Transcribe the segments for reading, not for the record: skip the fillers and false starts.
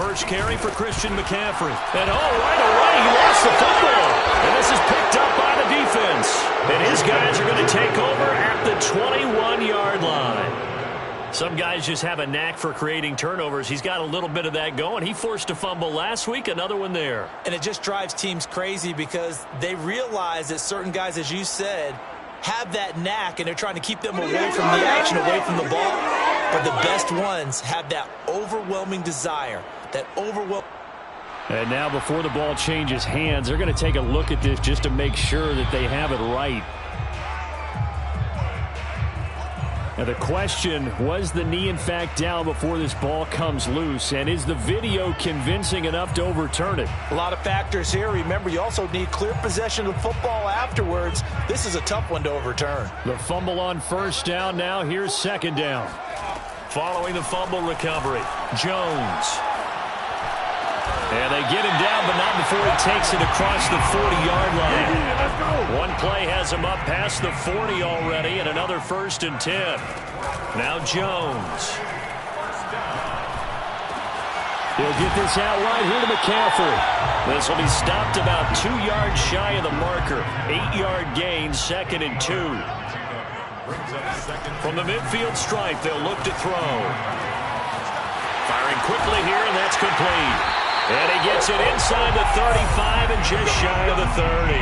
first carry for Christian McCaffrey. And right away, he lost the football. And this is picked up by the defense. And his guys are going to take over at the 21-yard line. Some guys just have a knack for creating turnovers. He's got a little bit of that going. He forced a fumble last week, another one there. And it just drives teams crazy because they realize that certain guys, as you said, have that knack, and they're trying to keep them away from the action, away from the ball. But the best ones have that overwhelming desire, that overwhelming. And now before the ball changes hands, they're going to take a look at this just to make sure that they have it right. Now the question, was the knee in fact down before this ball comes loose? And is the video convincing enough to overturn it? A lot of factors here. Remember, you also need clear possession of the football afterwards. This is a tough one to overturn. The fumble on first down now. Here's second down. Following the fumble recovery, Jones. And they get him down, but not before he takes it across the 40-yard line. One play has him up past the 40 already, and another 1st and 10. Now Jones. He'll get this out right here to McCaffrey. This will be stopped about 2 yards shy of the marker. 8-yard gain, 2nd and 2. From the midfield stripe, they'll look to throw. Firing quickly here, and that's complete. And he gets it inside the 35 and just shy of the 30.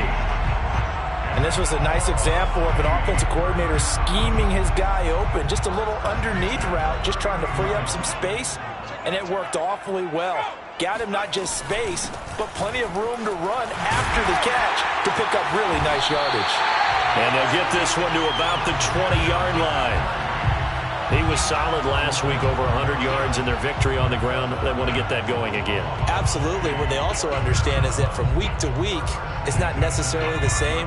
And this was a nice example of an offensive coordinator scheming his guy open. Just a little underneath route, just trying to free up some space. And it worked awfully well. Got him not just space, but plenty of room to run after the catch to pick up really nice yardage. And they'll get this one to about the 20-yard line. He was solid last week, over 100 yards in their victory on the ground. They want to get that going again. Absolutely. What they also understand is that from week to week, it's not necessarily the same,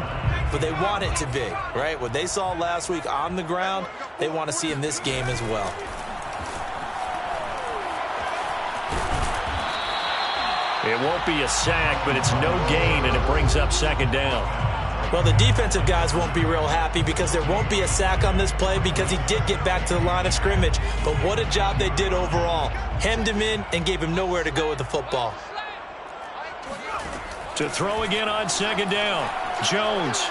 but they want it to be, right? What they saw last week on the ground, they want to see in this game as well. It won't be a sack, but it's no gain, and it brings up second down. Well, the defensive guys won't be real happy because there won't be a sack on this play because he did get back to the line of scrimmage. But what a job they did overall. Hemmed him in and gave him nowhere to go with the football. To throw again on second down. Jones.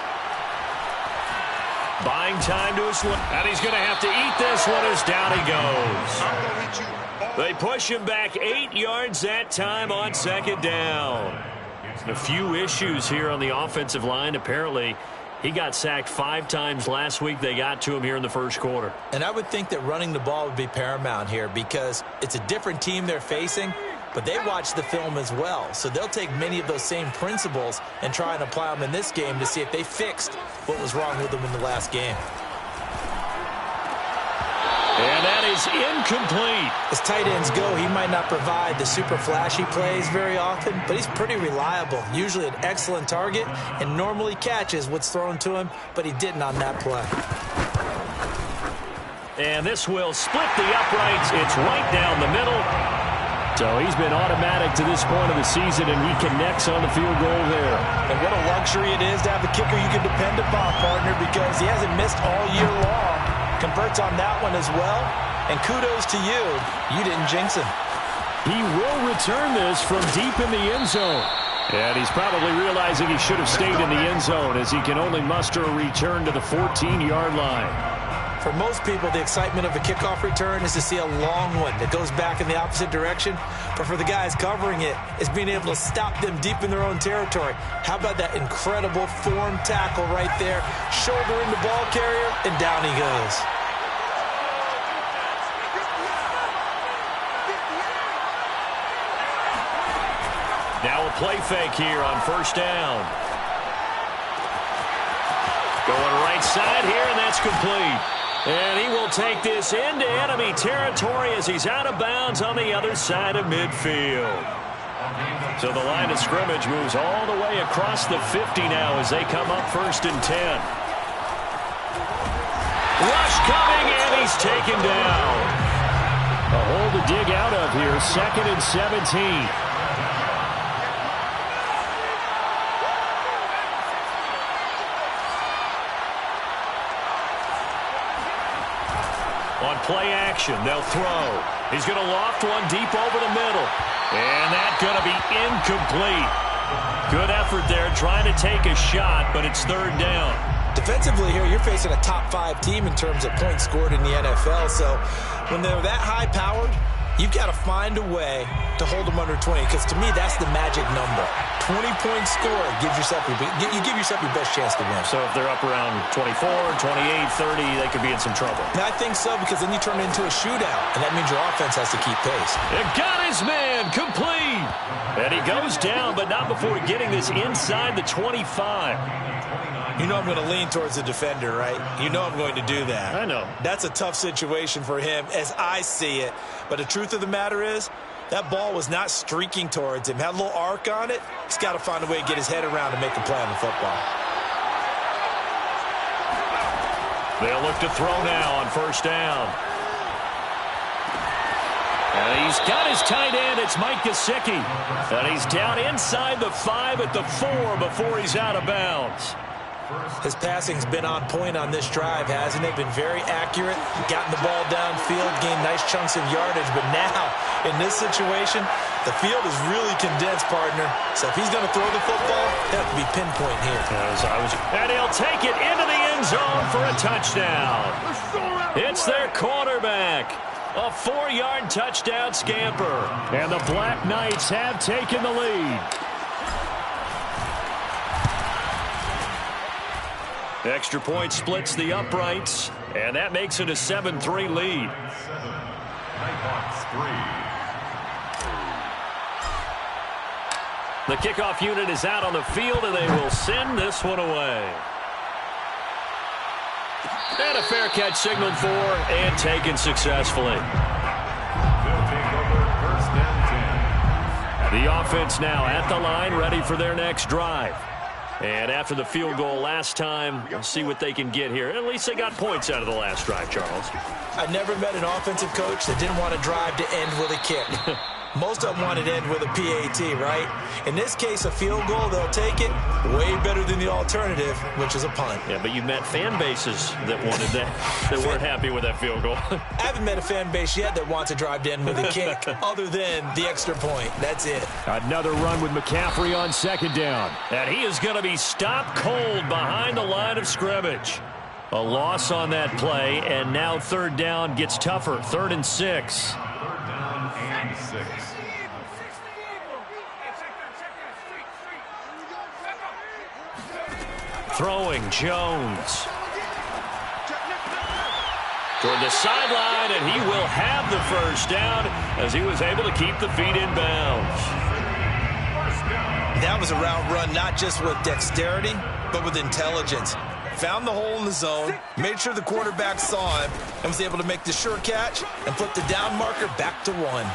Buying time to his left. And he's going to have to eat this one as down he goes. They push him back 8 yards that time on second down. A few issues here on the offensive line. Apparently, he got sacked 5 times last week. They got to him here in the first quarter. And I would think that running the ball would be paramount here because it's a different team they're facing, but they watch the film as well. So they'll take many of those same principles and try and apply them in this game to see if they fixed what was wrong with them in the last game. And that is incomplete. As tight ends go, he might not provide the super flashy plays very often, but he's pretty reliable. Usually an excellent target and normally catches what's thrown to him, but he didn't on that play. And this will split the uprights. It's right down the middle. So he's been automatic to this point of the season, and he connects on the field goal there. And what a luxury it is to have a kicker you can depend upon, partner, because he hasn't missed all year long. Converts on that one as well. And kudos to you. You didn't jinx him. He will return this from deep in the end zone. And he's probably realizing he should have stayed in the end zone as he can only muster a return to the 14-yard line. For most people, the excitement of a kickoff return is to see a long one that goes back in the opposite direction. But for the guys covering it, it's being able to stop them deep in their own territory. How about that incredible form tackle right there? Shoulder in the ball carrier, and down he goes. Now a play fake here on first down. Going right side here, and that's complete. And he will take this into enemy territory as he's out of bounds on the other side of midfield. So the line of scrimmage moves all the way across the 50 now as they come up 1st and 10. Rush coming, and he's taken down. A hole to dig out of here, 2nd and 17. On play action, they'll throw. He's going to loft one deep over the middle. And that's going to be incomplete. Good effort there trying to take a shot, but it's third down. Defensively here, you're facing a top-5 team in terms of points scored in the NFL. So when they're that high-powered, you've got to find a way to hold them under 20, because to me, that's the magic number. 20-point score gives yourself you give yourself your best chance to win. So if they're up around 24, 28, 30, they could be in some trouble. Now, I think so, because then you turn it into a shootout, and that means your offense has to keep pace. It got his man complete. And he goes down, but not before getting this inside the 25. You know I'm going to lean towards the defender, right? You know I'm going to do that. I know. That's a tough situation for him as I see it. But the truth of the matter is, that ball was not streaking towards him. Had a little arc on it. He's got to find a way to get his head around and make a play on the football. They'll look to throw now on first down. And he's got his tight end. It's Mike Gesicki. And he's down inside the 5 at the 4 before he's out of bounds. His passing's been on point on this drive, hasn't it? Been very accurate, gotten the ball downfield, gained nice chunks of yardage. But now, in this situation, the field is really condensed, partner. So if he's going to throw the football, that have to be pinpoint here. And he'll take it into the end zone for a touchdown. It's their quarterback. A 4-yard touchdown scamper. And the Black Knights have taken the lead. Extra point splits the uprights, and that makes it a 7-3 lead. The kickoff unit is out on the field, and they will send this one away. And a fair catch signaled for and taken successfully. The offense now at the line, ready for their next drive. And after the field goal last time, we'll see what they can get here. At least they got points out of the last drive, Charles. I never met an offensive coach that didn't want to drive to end with a kick. Most of them wanted to end with a PAT, right? In this case, a field goal, they'll take it. Way better than the alternative, which is a punt. Yeah, but you've met fan bases that wanted that, that weren't happy with that field goal. I haven't met a fan base yet that wants to drive to end with a kick, other than the extra point. That's it. Another run with McCaffrey on second down. And he is going to be stopped cold behind the line of scrimmage. A loss on that play, and now third down gets tougher. 3rd and 6. Throwing Jones. Toward the sideline, and he will have the first down as he was able to keep the feet in bounds. That was a route run not just with dexterity, but with intelligence. Found the hole in the zone, made sure the quarterback saw him, and was able to make the sure catch and flip the down marker back to 1.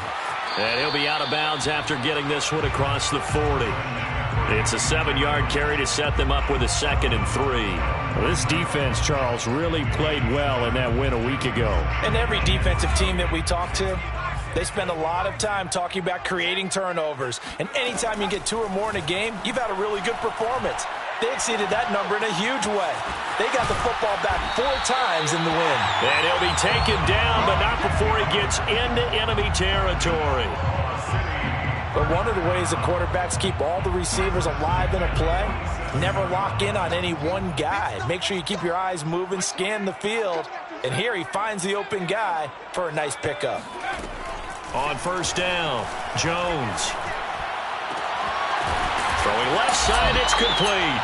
And he'll be out of bounds after getting this one across the 40. It's a 7-yard carry to set them up with a 2nd and 3. Well, this defense, Charles, really played well in that win a week ago. And every defensive team that we talk to, they spend a lot of time talking about creating turnovers. And anytime you get 2 or more in a game, you've had a really good performance. They exceeded that number in a huge way. They got the football back 4 times in the win. And he'll be taken down, but not before he gets into enemy territory. But one of the ways the quarterbacks keep all the receivers alive in a play, never lock in on any one guy. Make sure you keep your eyes moving, scan the field. And here he finds the open guy for a nice pickup. On first down, Jones. Throwing left side, it's complete.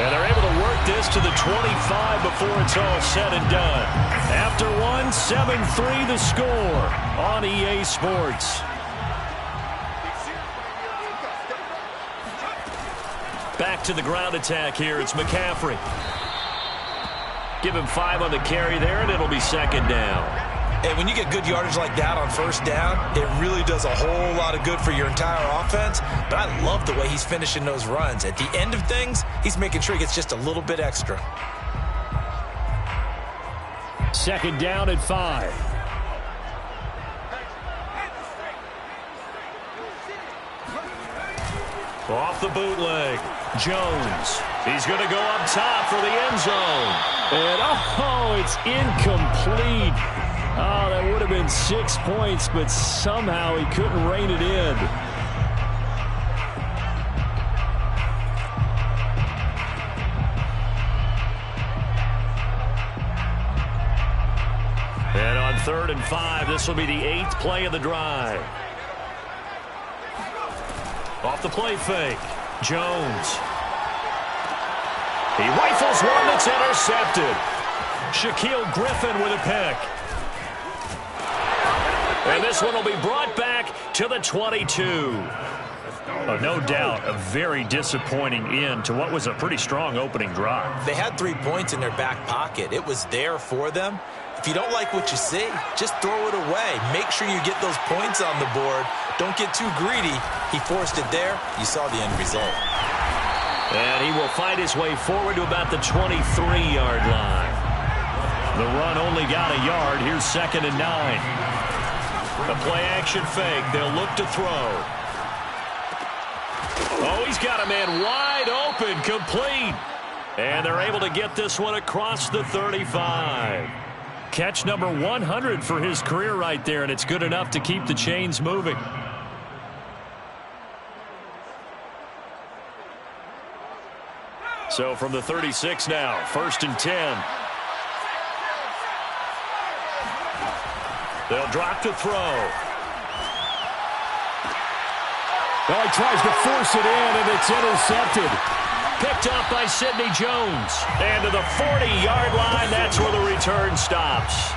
And they're able to work this to the 25 before it's all said and done. After one, 7-3 the score on EA Sports. Back to the ground attack here. It's McCaffrey. Give him 5 on the carry there, and it'll be 2nd down. And when you get good yardage like that on first down, it really does a whole lot of good for your entire offense. But I love the way he's finishing those runs. At the end of things, he's making sure he gets just a little bit extra. 2nd down at 5. Off the bootleg, Jones. He's going to go up top for the end zone. And, oh, it's incomplete. Oh, that would have been 6 points, but somehow he couldn't rein it in. And on 3rd and 5, this will be the 8th play of the drive. Off the play fake, Jones. He rifles one that's intercepted. Shaquille Griffin with a pick. And this one will be brought back to the 22. Oh, no doubt a very disappointing end to what was a pretty strong opening drive. They had 3 points in their back pocket. It was there for them. If you don't like what you see, just throw it away. Make sure you get those points on the board. Don't get too greedy. He forced it there. You saw the end result. And he will fight his way forward to about the 23-yard line. The run only got a yard. Here's 2nd and 9. The play-action fake. They'll look to throw. Oh, he's got a man wide open, complete. And they're able to get this one across the 35. Catch number 100 for his career right there, and it's good enough to keep the chains moving. So from the 36 now, 1st and 10. They'll drop to throw. Well, he tries to force it in, and it's intercepted. Picked up by Sidney Jones. And to the 40-yard line, that's where the return stops.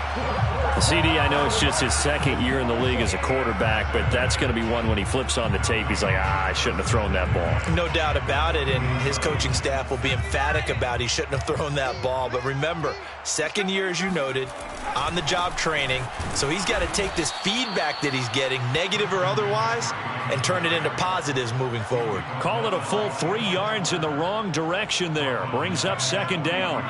CD, I know it's just his 2nd year in the league as a quarterback, but that's going to be one when he flips on the tape. He's like, I shouldn't have thrown that ball. No doubt about it, and his coaching staff will be emphatic about he shouldn't have thrown that ball. But remember, 2nd year, as you noted, on-the-job training. So he's got to take this feedback that he's getting, negative or otherwise, and turn it into positives moving forward. Call it a full 3 yards in the wrong direction there. Brings up 2nd down.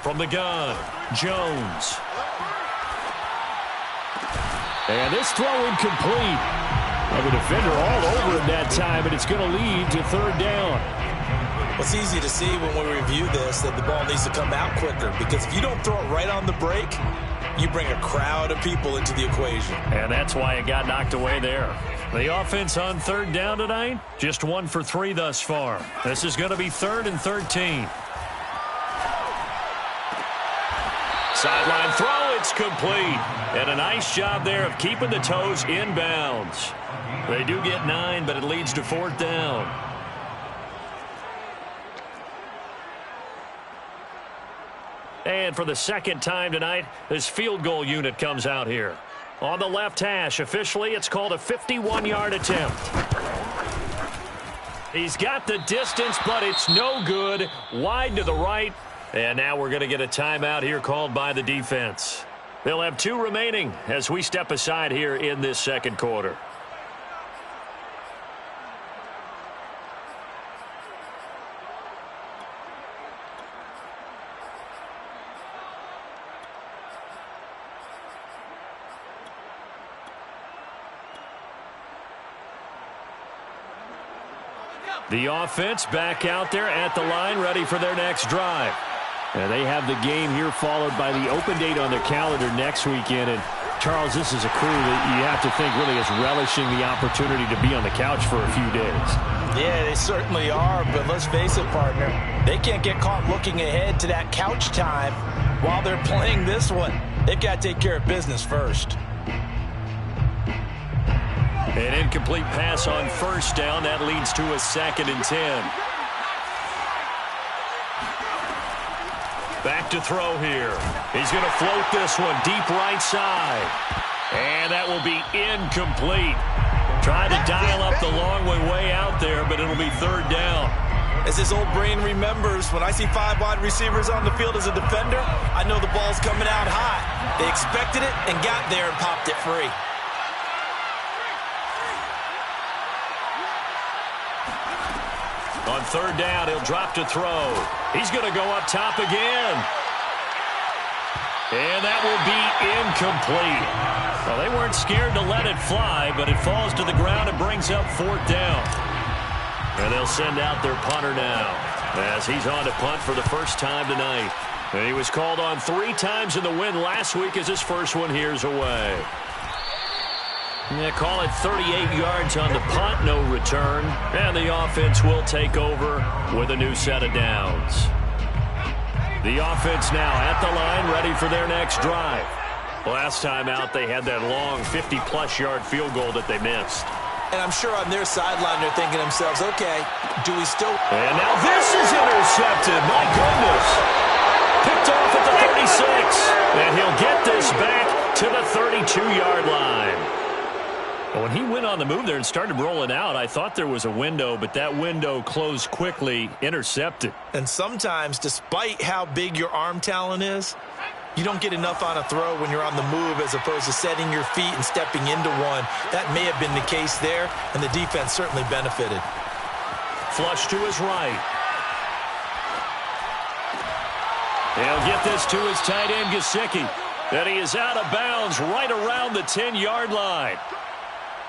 From the gun, Jones. And this throw incomplete. And the defender all over him that time, and it's going to lead to 3rd down. Well, it's easy to see when we review this that the ball needs to come out quicker, because if you don't throw it right on the break, you bring a crowd of people into the equation. And that's why it got knocked away there. The offense on 3rd down tonight, just 1 for 3 thus far. This is going to be 3rd and 13. Sideline throw, it's complete. And a nice job there of keeping the toes inbounds. They do get 9, but it leads to 4th down. And for the 2nd time tonight, this field goal unit comes out here. On the left hash, officially, it's called a 51-yard attempt. He's got the distance, but it's no good. Wide to the right. And now we're going to get a timeout here called by the defense. They'll have 2 remaining as we step aside here in this 2nd quarter. The offense back out there at the line, ready for their next drive. And they have the game here followed by the open date on their calendar next weekend. And, Charles, this is a crew that you have to think really is relishing the opportunity to be on the couch for a few days. Yeah, they certainly are, but let's face it, partner. They can't get caught looking ahead to that couch time while they're playing this one. They've got to take care of business first. An incomplete pass on 1st down. That leads to a 2nd and 10. Back to throw here. He's going to float this one deep right side. And that will be incomplete. Trying to dial up the long way out there, but it'll be 3rd down. As his old brain remembers, when I see 5 wide receivers on the field as a defender, I know the ball's coming out hot. They expected it and got there and popped it free. On 3rd down, he'll drop to throw. He's going to go up top again. And that will be incomplete. Well, they weren't scared to let it fly, but it falls to the ground and brings up 4th down. And they'll send out their punter now. as he's on to punt for the first time tonight. And he was called on 3 times in the win last week as his first one here's away. They call it 38 yards on the punt, no return. And the offense will take over with a new set of downs. The offense now at the line, ready for their next drive. Last time out, they had that long 50-plus yard field goal that they missed. And I'm sure on their sideline they're thinking to themselves, okay, do we still... And now this is intercepted. My goodness. Picked off at the 36. And he'll get this back to the 32-yard line. When he went on the move there and started rolling out, I thought there was a window, but that window closed quickly, intercepted. And sometimes, despite how big your arm talent is, you don't get enough on a throw when you're on the move as opposed to setting your feet and stepping into one. That may have been the case there, and the defense certainly benefited. Flush to his right. He'll get this to his tight end, Gesicki. And he is out of bounds right around the 10-yard line.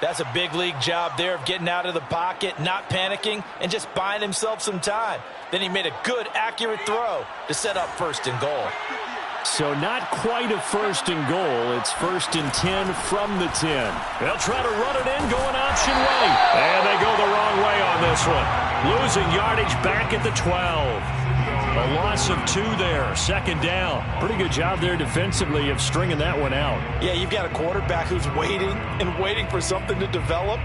That's a big league job there of getting out of the pocket, not panicking, and just buying himself some time. Then he made a good, accurate throw to set up 1st and goal. So not quite a 1st and goal. It's 1st and 10 from the 10. They'll try to run it in, going option right. And they go the wrong way on this one. Losing yardage back at the 12. A loss of 2 there, 2nd down. Pretty good job there defensively of stringing that one out. Yeah, you've got a quarterback who's waiting and waiting for something to develop,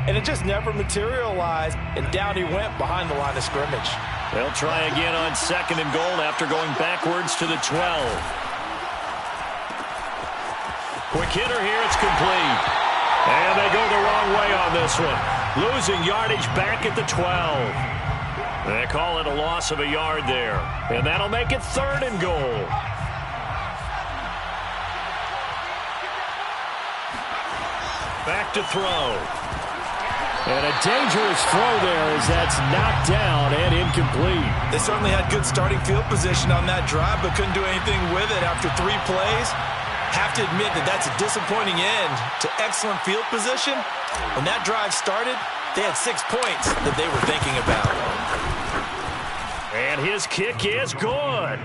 and it just never materialized, and down he went behind the line of scrimmage. They'll try again on 2nd and goal after going backwards to the 12. Quick hitter here, it's complete. And they go the wrong way on this one. Losing yardage back at the 12. They call it a loss of a yard there. And that'll make it 3rd and goal. Back to throw. And a dangerous throw there as that's knocked down and incomplete. They certainly had good starting field position on that drive, but couldn't do anything with it after 3 plays. Have to admit that that's a disappointing end to excellent field position. When that drive started, they had 6 points that they were thinking about. And his kick is good.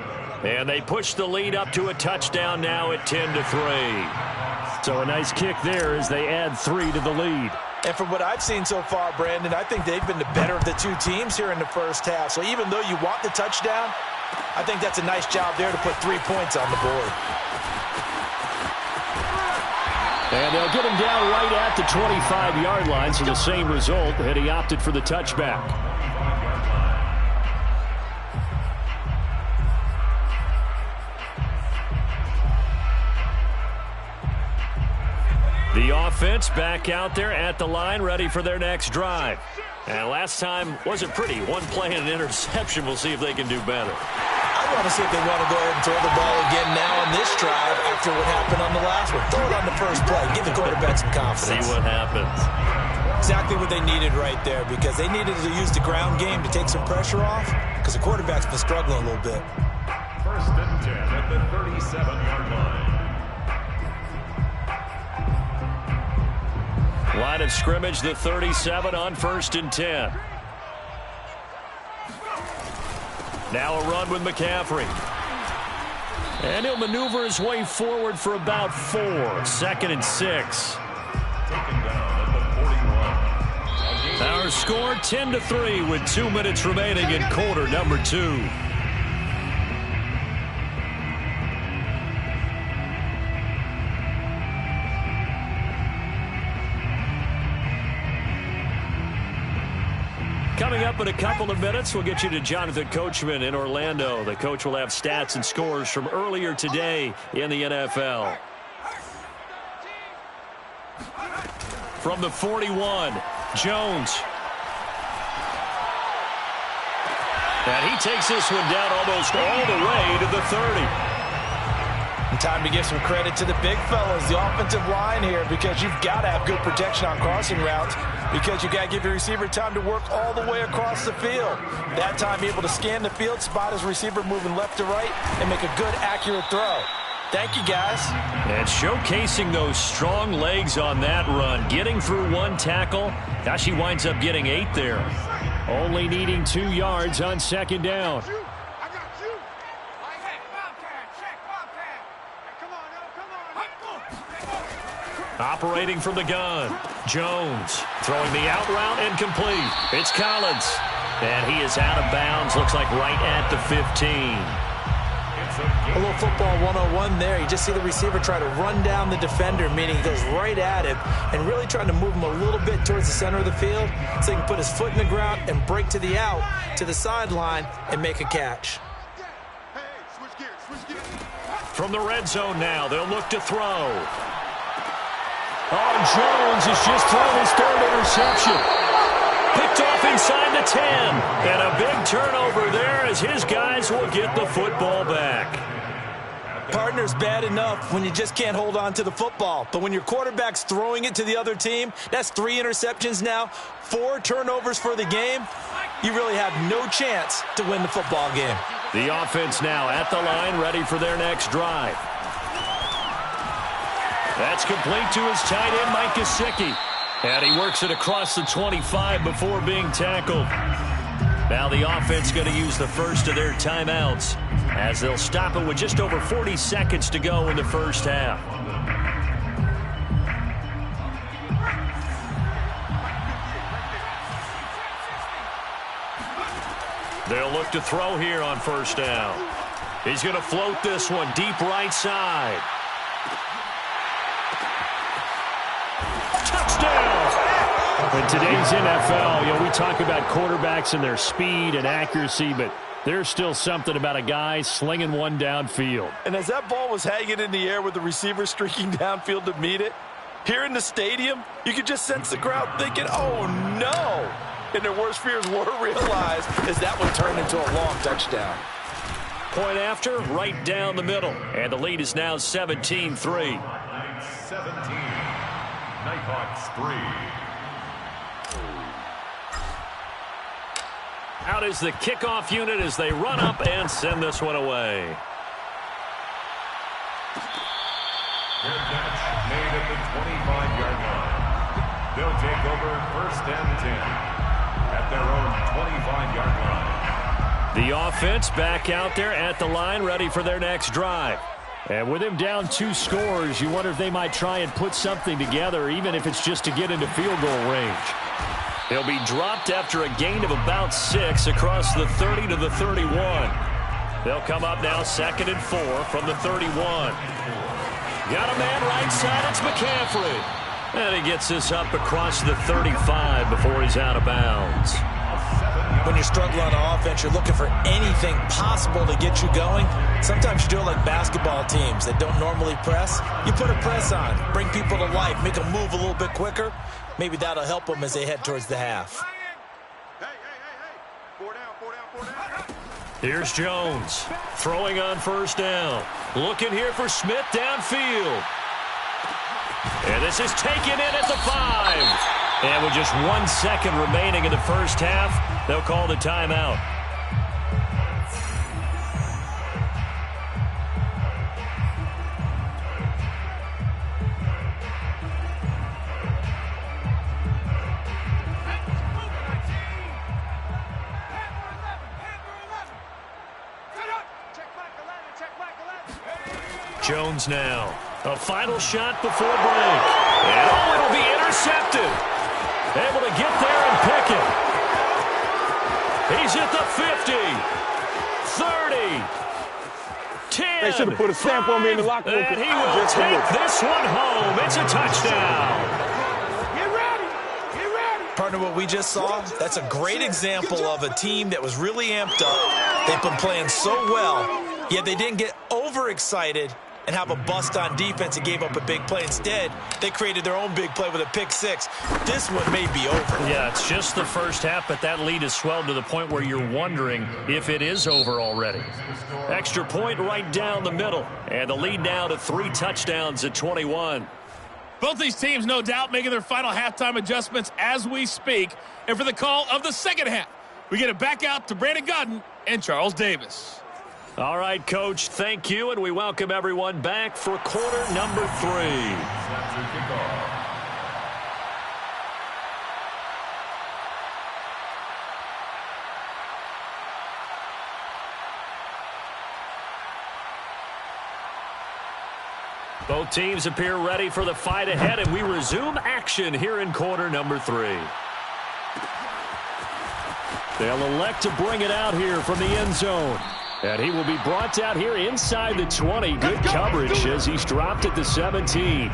And they push the lead up to a touchdown now at 10-3. So a nice kick there as they add 3 to the lead. And from what I've seen so far, Brandon, I think they've been the better of the 2 teams here in the first half. So even though you want the touchdown, I think that's a nice job there to put 3 points on the board. And they'll get him down right at the 25-yard line, so the same result, and he opted for the touchback. The offense back out there at the line, ready for their next drive. And last time wasn't pretty. 1 play and an interception. We'll see if they can do better. I want to see if they want to go ahead and throw the ball again now on this drive after what happened on the last one. Throw it on the first play. Give the quarterback some confidence. See what happens. Exactly what they needed right there, because they needed to use the ground game to take some pressure off, because the quarterback's been struggling a little bit. 1st and 10 at the 37-yard line. Line of scrimmage, the 37 on 1st and 10. Now a run with McCaffrey. And he'll maneuver his way forward for about 4. 2nd and 6. Taken down at the 41. Our score 10-3 with 2 minutes remaining in quarter number 2. Coming up in a couple of minutes, we'll get you to Jonathan Coachman in Orlando. The coach will have stats and scores from earlier today in the NFL. From the 41, Jones. And he takes this one down almost all the way to the 30. And time to give some credit to the big fellas, the offensive line here, because you've got to have good protection on crossing routes, because you've got to give your receiver time to work all the way across the field. That time able to scan the field, spot his receiver moving left to right, and make a good, accurate throw. Thank you, guys. And showcasing those strong legs on that run, getting through 1 tackle. Gosh, he winds up getting 8 there. Only needing 2 yards on second down. Operating from the gun. Jones throwing the out route and complete. It's Collins. And he is out of bounds. Looks like right at the 15. A little football 101 there. You just see the receiver try to run down the defender, meaning he goes right at him and really trying to move him a little bit towards the center of the field so he can put his foot in the ground and break to the out, to the sideline, and make a catch. From the red zone now, they'll look to throw. Oh, Jones has just thrown his 3rd interception. Picked off inside the 10. And a big turnover there as his guys will get the football back. Partner's bad enough when you just can't hold on to the football. But when your quarterback's throwing it to the other team, that's 3 interceptions now, 4 turnovers for the game. You really have no chance to win the football game. The offense now at the line, ready for their next drive. That's complete to his tight end, Mike Gesicki. And he works it across the 25 before being tackled. Now the offense going to use the first of their timeouts as they'll stop it with just over 40 seconds to go in the first half. They'll look to throw here on first down. He's going to float this one deep right side. In today's NFL, we talk about quarterbacks and their speed and accuracy, but there's still something about a guy slinging one downfield. And as that ball was hanging in the air with the receiver streaking downfield to meet it, here in the stadium, you could just sense the crowd thinking, oh, no. And their worst fears were realized as that one turned into a long touchdown. Point after, right down the middle. And the lead is now 17-3. 17. Nighthawks 3. Out is the kickoff unit as they run up and send this one away. Their catch made at the 25-yard line. They'll take over 1st and 10 at their own 25-yard line. The offense back out there at the line, ready for their next drive. And with him down 2 scores, you wonder if they might try and put something together, even if it's just to get into field goal range. He'll be dropped after a gain of about 6 across the 30 to the 31. They'll come up now 2nd and 4 from the 31. Got a man right side, it's McCaffrey. And he gets this up across the 35 before he's out of bounds. When you're struggling on offense, you're looking for anything possible to get you going. Sometimes you do it like basketball teams that don't normally press. You put a press on, bring people to life, make them move a little bit quicker. Maybe that'll help them as they head towards the half. Here's Jones throwing on first down. Looking here for Smith downfield. And this is taken in at the 5. And with just 1 second remaining in the first half, they'll call the timeout. Jones now. A final shot before break. And oh, it'll be intercepted. Able to get there and pick it. He's at the 50. 30. 10. They should have put a stamp on me in the locker room. And he will take this one home. It's a touchdown. Get ready. Get ready. Partner, what we just saw, that's a great example of a team that was really amped up. They've been playing so well, yet they didn't get overexcited and have a bust on defense and gave up a big play. Instead, they created their own big play with a pick 6. This one may be over. Yeah, it's just the first half, but that lead has swelled to the point where you're wondering if it is over already. Extra point right down the middle, and the lead now to 3 touchdowns at 21. Both these teams, no doubt, making their final halftime adjustments as we speak. And for the call of the second half, we get it back out to Brandon Godden and Charles Davis. All right, Coach, thank you, and we welcome everyone back for quarter number 3. Both teams appear ready for the fight ahead, and we resume action here in quarter number 3. They'll elect to bring it out here from the end zone. And he will be brought out here inside the 20. Good coverage as he's dropped at the 17.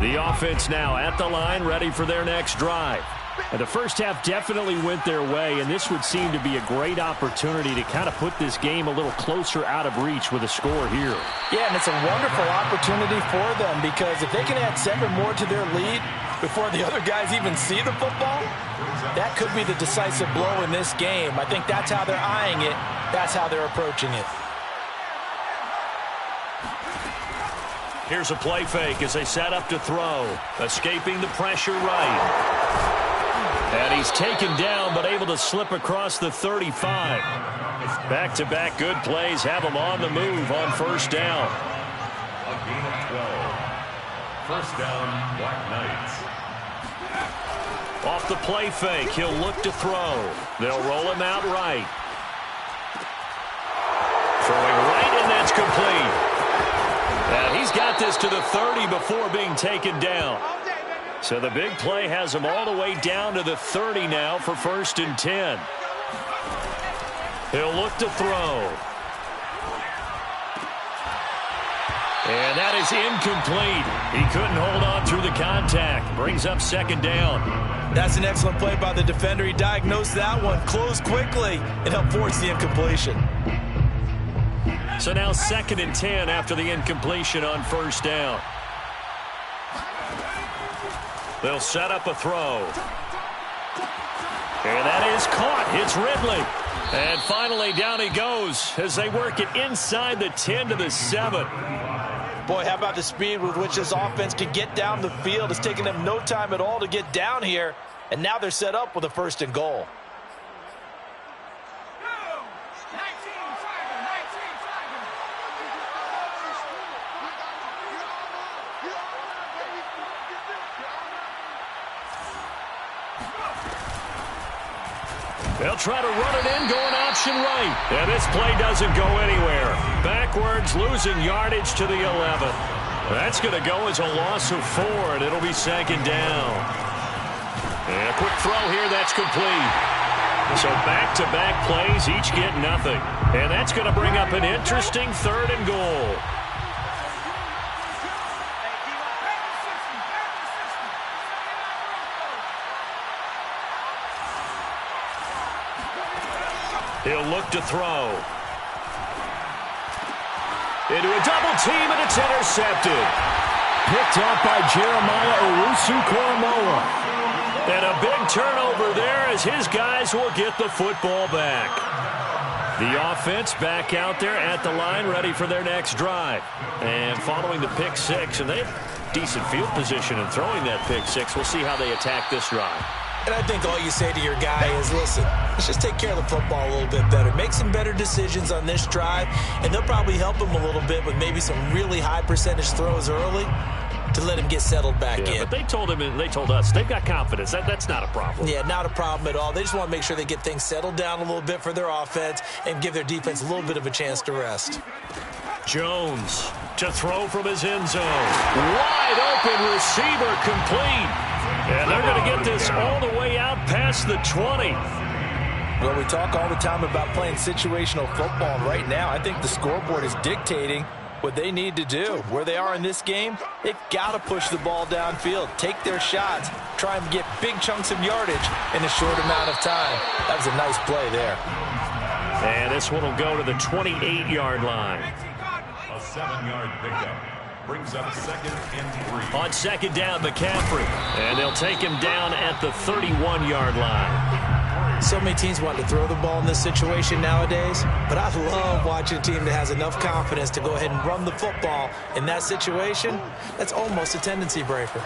The offense now at the line, ready for their next drive. And the first half definitely went their way, and this would seem to be a great opportunity to kind of put this game a little closer out of reach with a score here. Yeah, and it's a wonderful opportunity for them because if they can add 7 more to their lead before the other guys even see the football, that could be the decisive blow in this game. I think that's how they're eyeing it. That's how they're approaching it. Here's a play fake as they set up to throw. Escaping the pressure right. And he's taken down but able to slip across the 35. Back-to-back good plays have him on the move on first down. A gain of 12. First down, Black Knights. Off the play fake, he'll look to throw. They'll roll him out right. Throwing right, and that's complete. And he's got this to the 30 before being taken down. So the big play has him all the way down to the 30 now for first and 10. He'll look to throw. And that is incomplete. He couldn't hold on through the contact. Brings up second down. That's an excellent play by the defender. He diagnosed that one, closed quickly, and helped force the incompletion. So now second and 10 after the incompletion on first down. They'll set up a throw. And that is caught. It's Ridley. And finally down he goes as they work it inside the 10 to the 7. Boy, how about the speed with which this offense can get down the field? It's taken them no time at all to get down here. And now they're set up with a first and goal. They'll try to run it in, going option right. And this play doesn't go anywhere. Backwards, losing yardage to the 11. That's going to go as a loss of 4, and it'll be second down. And a quick throw here, that's complete. So back-to-back plays, each get nothing. And that's going to bring up an interesting third and goal. He'll look to throw. Into a double team, and it's intercepted. Picked up by Jeremiah Owusu-Koramoah. And a big turnover there as his guys will get the football back. The offense back out there at the line, ready for their next drive. And following the pick six, and they have decent field position in throwing that pick six. We'll see how they attack this drive. And I think all you say to your guy is, listen, let's just take care of the football a little bit better. Make some better decisions on this drive, and they'll probably help him a little bit with maybe some really high percentage throws early to let him get settled back in. But they told him, and they told us, they've got confidence. That's not a problem. Yeah, not a problem at all. They just want to make sure they get things settled down a little bit for their offense and give their defense a little bit of a chance to rest. Jones to throw from his end zone. Wide open receiver, complete. And they're going to get this all the way out past the 20. Well, we talk all the time about playing situational football, and right now I think the scoreboard is dictating what they need to do. Where they are in this game, they've got to push the ball downfield, take their shots, try and get big chunks of yardage in a short amount of time. That was a nice play there. And this one will go to the 28-yard line. A 7-yard pickup. Brings up second and 3. On second down, McCaffrey. And they'll take him down at the 31-yard line. So many teams want to throw the ball in this situation nowadays, but I love watching a team that has enough confidence to go ahead and run the football in that situation. That's almost a tendency breaker.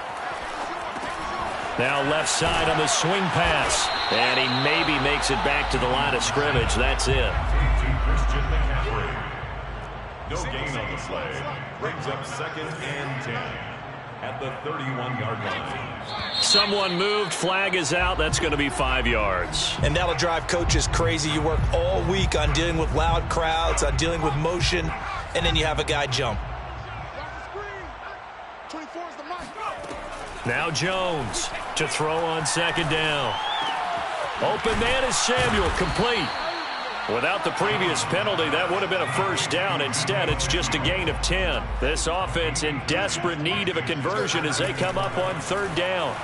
Now left side on the swing pass. And he maybe makes it back to the line of scrimmage. That's it. No gain on the play. Brings up second and 10. at the 31-yard line. Someone moved. Flag is out. That's going to be 5 yards. And that'll drive coaches crazy. You work all week on dealing with loud crowds, on dealing with motion, and then you have a guy jump. Now Jones to throw on second down. Open man is Samuel, complete. Without the previous penalty, that would have been a first down. Instead, it's just a gain of 10. This offense in desperate need of a conversion as they come up on third down.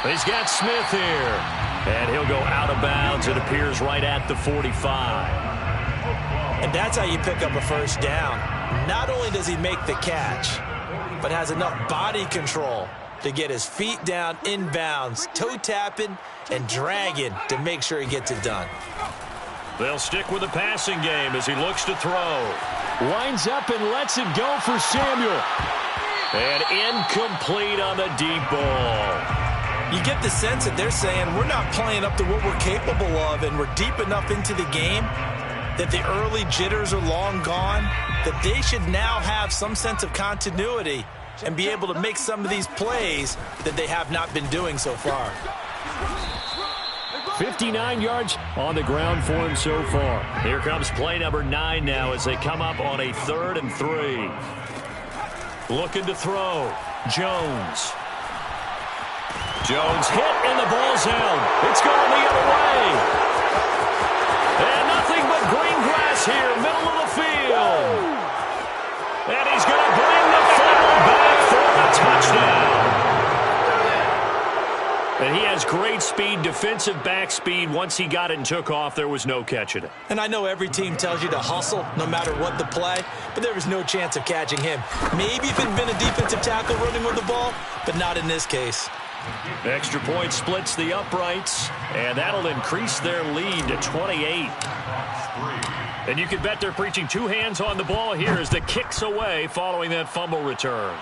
He's got Smith here. And he'll go out of bounds, it appears, right at the 45. And that's how you pick up a first down. Not only does he make the catch, but has enough body control to get his feet down inbounds, toe tapping and dragging to make sure he gets it done. They'll stick with the passing game as he looks to throw. Winds up and lets it go for Samuel. And incomplete on the deep ball. You get the sense that they're saying we're not playing up to what we're capable of, and we're deep enough into the game that the early jitters are long gone, that they should now have some sense of continuity and be able to make some of these plays that they have not been doing so far. 59 yards on the ground for him so far. Here comes play number 9 now as they come up on a 3rd and 3. Looking to throw. Jones. Jones hit and the ball's out. It's going the other way. And nothing but green grass here, middle of the field. And he's going to bring the football back for a touchdown. And he has great speed, defensive back speed. Once he got it and took off, there was no catching it. And I know every team tells you to hustle no matter what the play, but there was no chance of catching him. Maybe if it had been a defensive tackle running with the ball, but not in this case. Extra point splits the uprights, and that'll increase their lead to 28. And you can bet they're preaching 2 hands on the ball here as the kick's away following that fumble return.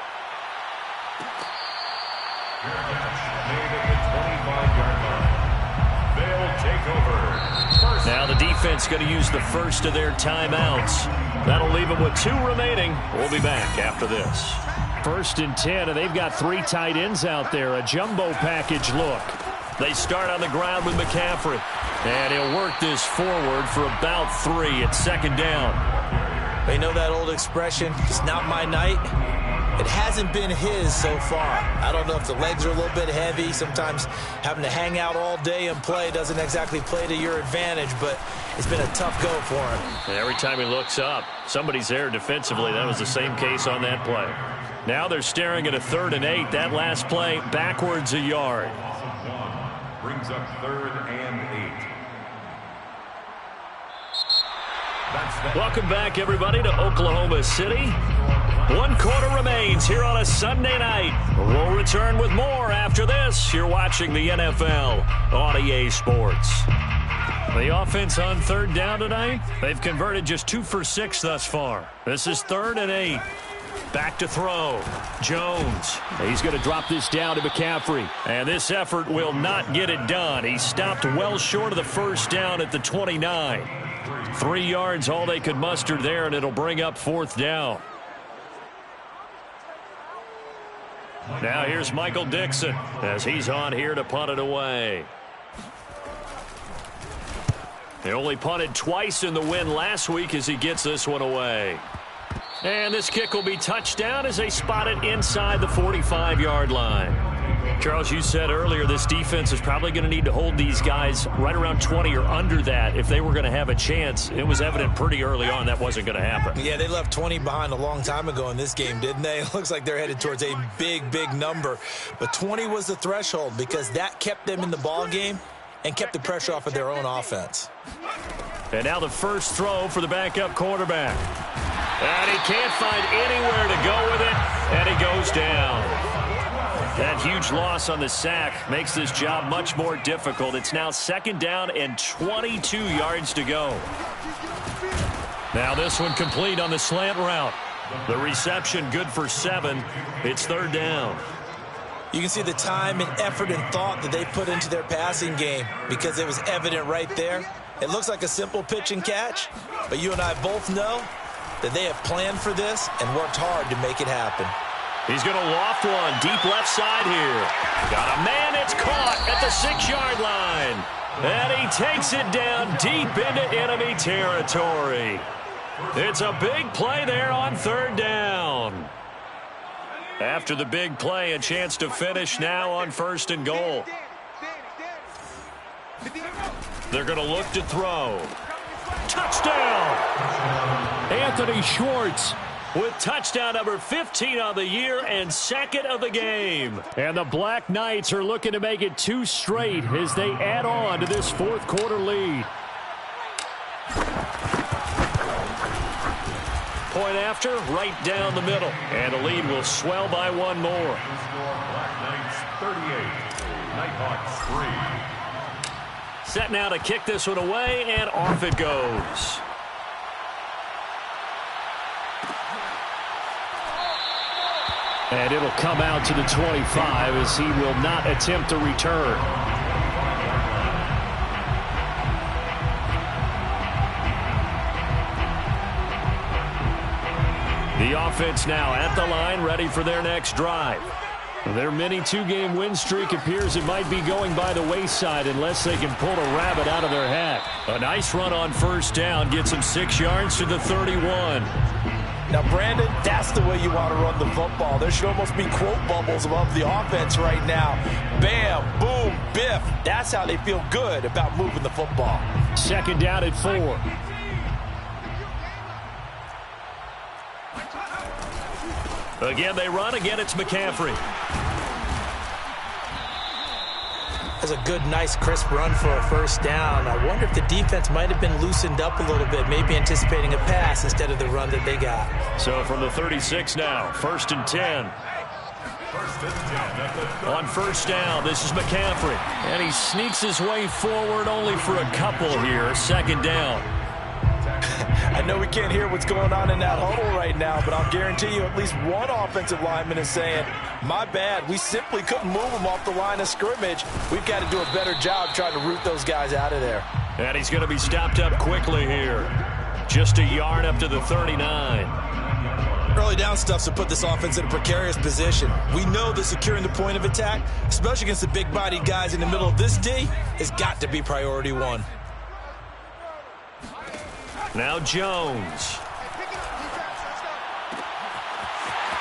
Now the defense going to use the first of their timeouts. That'll leave them with 2 remaining. We'll be back after this. 1st and 10, and they've got 3 tight ends out there. A jumbo package look. They start on the ground with McCaffrey. And he'll work this forward for about 3 at 2nd down. They know that old expression, it's not my night. It hasn't been his so far. I don't know if the legs are a little bit heavy. Sometimes having to hang out all day and play doesn't exactly play to your advantage, but it's been a tough go for him. And every time he looks up, somebody's there defensively. That was the same case on that play. Now they're staring at a 3rd and 8. That last play, backwards a yard. Brings up 3rd and 8. Welcome back, everybody, to Oklahoma City. 1 quarter remains here on a Sunday night. We'll return with more after this. You're watching the NFL on EA Sports. The offense on 3rd down tonight, they've converted just 2 for 6 thus far. This is 3rd and 8. Back to throw. Jones. He's going to drop this down to McCaffrey. And this effort will not get it done. He stopped well short of the first down at the 29. 3 yards all they could muster there, and it'll bring up 4th down. Now here's Michael Dixon as he's on here to punt it away. They only punted twice in the win last week as he gets this one away. And this kick will be touchdown as they spot it inside the 45-yard line. Charles, you said earlier this defense is probably going to need to hold these guys right around 20 or under that if they were going to have a chance. It was evident pretty early on that wasn't going to happen. Yeah, they left 20 behind a long time ago in this game, didn't they? It looks like they're headed towards a big, big number. But 20 was the threshold because that kept them in the ball game and kept the pressure off of their own offense. And now the first throw for the backup quarterback. And he can't find anywhere to go with it, and he goes down. That huge loss on the sack makes this job much more difficult. It's now 2nd down and 22 yards to go. Now this one complete on the slant route. The reception good for 7. It's 3rd down. You can see the time and effort and thought that they put into their passing game because it was evident right there. It looks like a simple pitch and catch, but you and I both know that they have planned for this and worked hard to make it happen. He's going to loft one deep left side here. Got a man, it's caught at the 6-yard line. And he takes it down deep into enemy territory. It's a big play there on 3rd down. After the big play, a chance to finish now on 1st and goal. They're going to look to throw. Touchdown! Anthony Schwartz with touchdown number 15 on the year and 2nd of the game. And the Black Knights are looking to make it 2 straight as they add on to this 4th quarter lead. Point after, right down the middle. And the lead will swell by 1 more. Black Knights 38, Nighthawks 3. Set now to kick this one away, and off it goes. And it'll come out to the 25 as he will not attempt to return. The offense now at the line, ready for their next drive. Their mini 2-game win streak appears it might be going by the wayside unless they can pull a rabbit out of their hat. A nice run on 1st down gets them 6 yards to the 31. Now, Brandon, that's the way you want to run the football. There should almost be quote bubbles above the offense right now. Bam, boom, biff. That's how they feel good about moving the football. 2nd down at 4. Again, they run. Again, it's McCaffrey. That's a good, nice, crisp run for a 1st down. I wonder if the defense might have been loosened up a little bit, maybe anticipating a pass instead of the run that they got. So from the 36 now, 1st and 10. On 1st down, this is McCaffrey. And he sneaks his way forward only for a couple here. 2nd down. I know we can't hear what's going on in that huddle right now, but I'll guarantee you at least one offensive lineman is saying, my bad, we simply couldn't move them off the line of scrimmage. We've got to do a better job trying to root those guys out of there. And he's going to be stopped up quickly here. Just a yard up to the 39. Early down stuff's to put this offense in a precarious position. We know that securing the point of attack, especially against the big-bodied guys in the middle of this D, has got to be priority 1. Now Jones.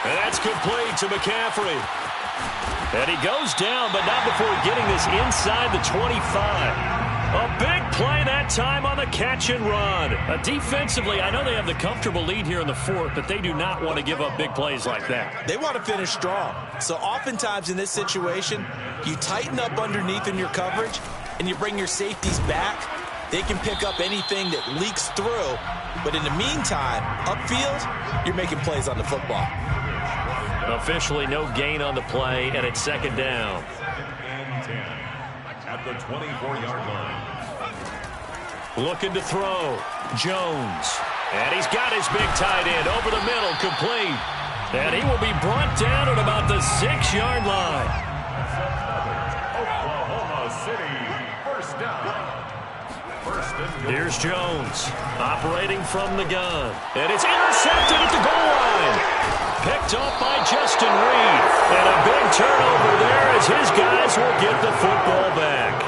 And that's complete to McCaffrey. And he goes down, but not before getting this inside the 25. A big play that time on the catch and run. Defensively, I know they have the comfortable lead here in the 4th, but they do not want to give up big plays like that. They want to finish strong. So oftentimes in this situation, you tighten up underneath in your coverage, and you bring your safeties back. They can pick up anything that leaks through, but in the meantime, upfield, you're making plays on the football. Officially no gain on the play, and it's 2nd down. 2nd and 10 at the 24-yard line. Looking to throw. Jones. And he's got his big tight end over the middle, complete. And he will be brought down at about the 6-yard line. Oklahoma City, 1st down. Here's Jones, operating from the gun. And it's intercepted at the goal line. Picked off by Justin Reed. And a big turnover there as his guys will get the football back.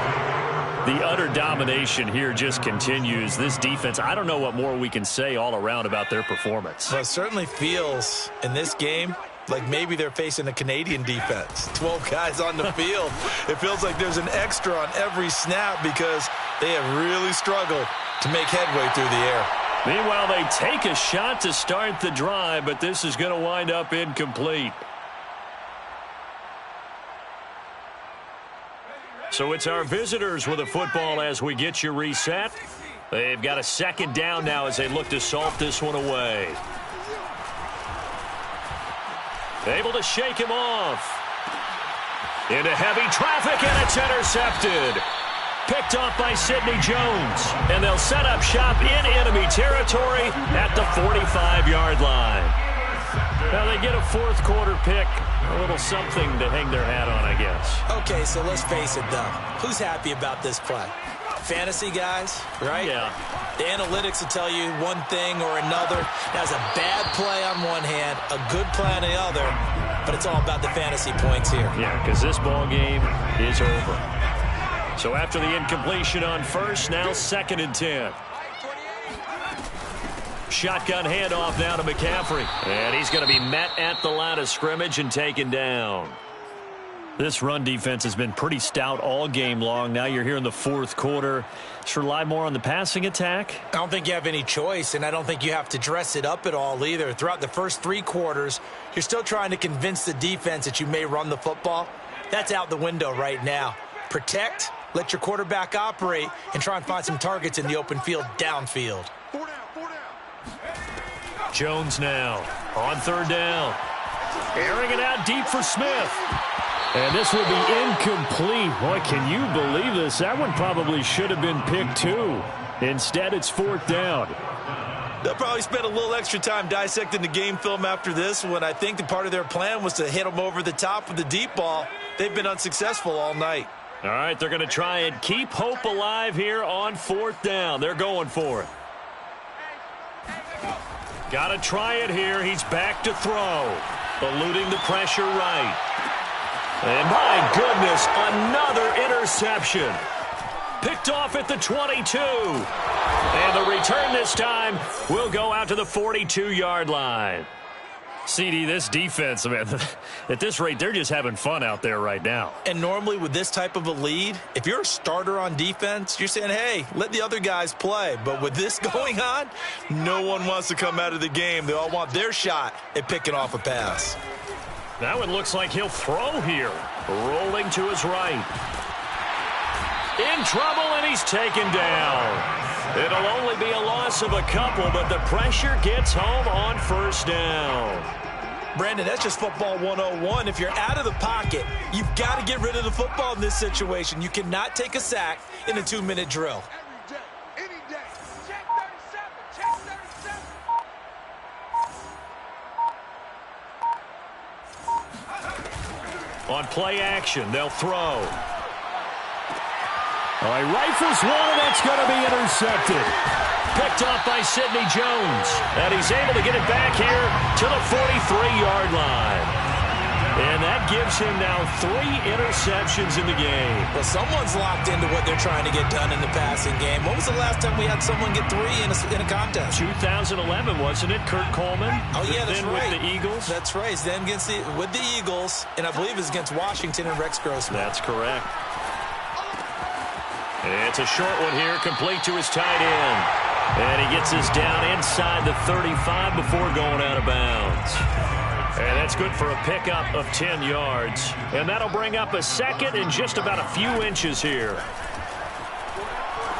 The utter domination here just continues. This defense, I don't know what more we can say all around about their performance. Well, it certainly feels in this game like maybe they're facing a Canadian defense. 12 guys on the field. It feels like there's an extra on every snap because they have really struggled to make headway through the air. Meanwhile, they take a shot to start the drive, but this is going to wind up incomplete. So it's our visitors with a football as we get you reset. They've got a 2nd down now as they look to salt this one away. Able to shake him off. Into heavy traffic, and it's intercepted. Picked off by Sidney Jones. And they'll set up shop in enemy territory at the 45-yard line. Now they get a 4th quarter pick. A little something to hang their hat on, I guess. Okay, so let's face it, though. Who's happy about this play? fantasy guys, right? Yeah. The analytics will tell you one thing or another. That's a bad play on one hand, a good play on the other, but it's all about the fantasy points here. Yeah, because this ball game is over. So after the incompletion on first, now 2nd and 10. Shotgun handoff now to McCaffrey. And he's going to be met at the line of scrimmage and taken down. This run defense has been pretty stout all game long. Now you're here in the 4th quarter. Just rely more on the passing attack. I don't think you have any choice, and I don't think you have to dress it up at all either. Throughout the first 3 quarters, you're still trying to convince the defense that you may run the football. That's out the window right now. Protect, let your quarterback operate, and try and find some targets in the open field downfield. Jones now on 3rd down. Airing it out deep for Smith. And this will be incomplete. Boy, can you believe this? That one probably should have been picked too. Instead, it's 4th down. They'll probably spend a little extra time dissecting the game film after this one. I think the part of their plan was to hit them over the top with the deep ball. They've been unsuccessful all night. All right, they're going to try and keep hope alive here on 4th down. They're going for it. Got to try it here. He's back to throw. Eluding the pressure right. And my goodness, another interception. Picked off at the 22. And the return this time will go out to the 42-yard line. CD, this defense, man, at this rate, they're just having fun out there right now. And normally with this type of a lead, if you're a starter on defense, you're saying, hey, let the other guys play. But with this going on, no one wants to come out of the game. They all want their shot at picking off a pass. That one looks like he'll throw here. Rolling to his right. In trouble, and he's taken down. It'll only be a loss of a couple, but the pressure gets home on 1st down. Brandon, that's just football 101. If you're out of the pocket, you've got to get rid of the football in this situation. You cannot take a sack in a 2-minute drill. On play action, they'll throw. All right, rifles one, and that's going to be intercepted. Picked off by Sidney Jones. And he's able to get it back here to the 43-yard line. And that gives him now 3 interceptions in the game. Well, someone's locked into what they're trying to get done in the passing game. When was the last time we had someone get 3 in a contest? 2011, wasn't it? Kurt Coleman. Oh, yeah, that's right. With the Eagles. That's right. Then with the Eagles, and I believe it's against Washington and Rex Grossman. That's correct. It's a short one here, complete to his tight end. And he gets this down inside the 35 before going out of bounds. And that's good for a pickup of 10 yards. And that'll bring up a 2nd and just about a few inches here.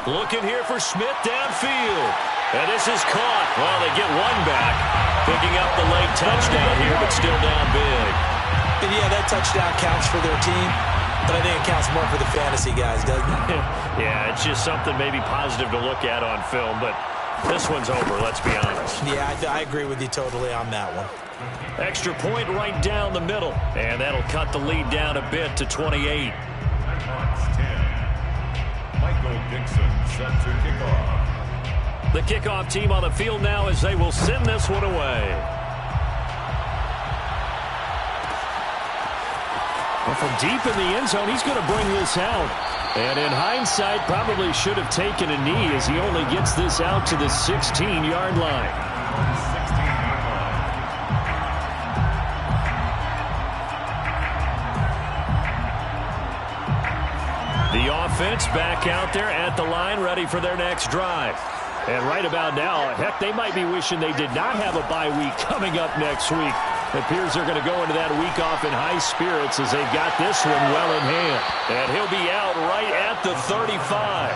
Looking here for Smith downfield. And this is caught. Well, they get one back. Picking up the late touchdown here, but still down big. And yeah, that touchdown counts for their team. But I think it counts more for the fantasy guys, doesn't it? Yeah, it's just something maybe positive to look at on film, but this one's over, let's be honest. Yeah, I agree with you totally on that one. Extra point right down the middle, and that'll cut the lead down a bit to 28. Michael Dixon set to kick off. The kickoff team on the field now as they will send this one away. Well, from deep in the end zone, he's going to bring this out. And in hindsight, probably should have taken a knee as he only gets this out to the 16-yard line. 16-yard line. The offense back out there at the line, ready for their next drive. And right about now, heck, they might be wishing they did not have a bye week coming up next week. It appears they're going to go into that week off in high spirits as they've got this one well in hand. And he'll be out right at the 35.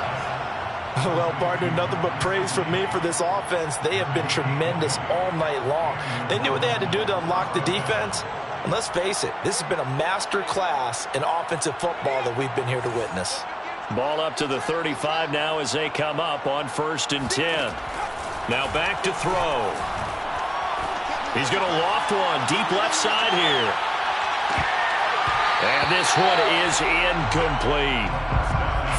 Well, partner, nothing but praise from me for this offense. They have been tremendous all night long. They knew what they had to do to unlock the defense. And let's face it, this has been a master class in offensive football that we've been here to witness. Ball up to the 35 now as they come up on 1st and 10. Now back to throw. He's going to loft one deep left side here. And this one is incomplete.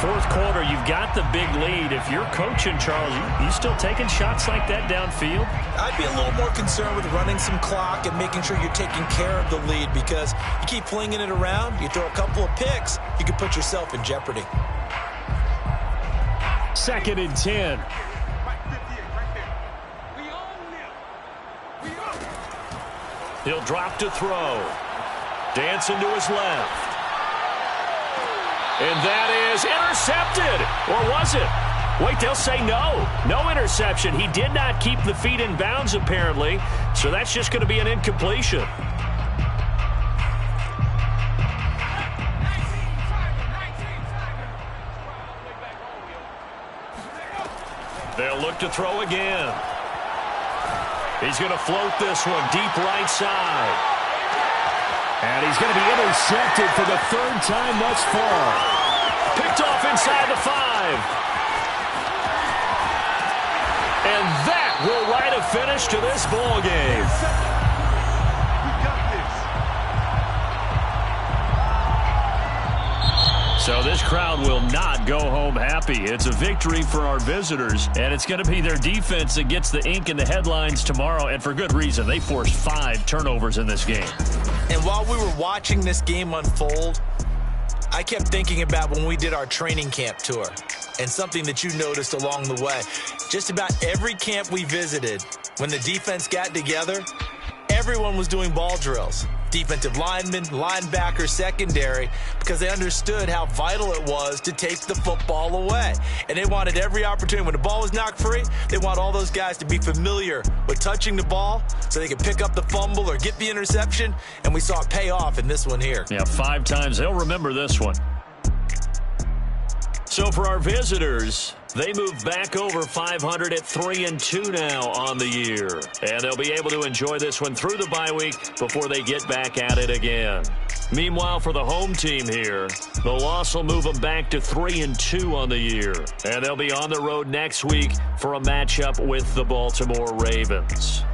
fourth quarter, you've got the big lead. If you're coaching, Charles, you still taking shots like that downfield? I'd be a little more concerned with running some clock and making sure you're taking care of the lead, because you keep flinging it around, you throw a couple of picks, you could put yourself in jeopardy. 2nd and 10. He'll drop to throw. Dancing to his left. And that is intercepted. Or was it? Wait, they'll say no. No interception. He did not keep the feet in bounds, apparently. So that's just going to be an incompletion. They'll look to throw again. He's going to float this one deep right side. And he's going to be intercepted for the 3rd time thus far. Picked off inside the 5. And that will write a finish to this ball game. So this crowd will not go home happy. It's a victory for our visitors, and it's going to be their defense that gets the ink in the headlines tomorrow, and for good reason. They forced 5 turnovers in this game. And while we were watching this game unfold, I kept thinking about when we did our training camp tour, and something that you noticed along the way. Just about every camp we visited, when the defense got together, everyone was doing ball drills. Defensive linemen, linebackers, secondary, because they understood how vital it was to take the football away. And they wanted every opportunity. When the ball was knocked free, they want all those guys to be familiar with touching the ball so they could pick up the fumble or get the interception. And we saw it pay off in this one here. Yeah, 5 times. They'll remember this one. So for our visitors, they move back over 500 at 3-2 now on the year. And they'll be able to enjoy this one through the bye week before they get back at it again. Meanwhile, for the home team here, the loss will move them back to 3-2 on the year. And they'll be on the road next week for a matchup with the Baltimore Ravens.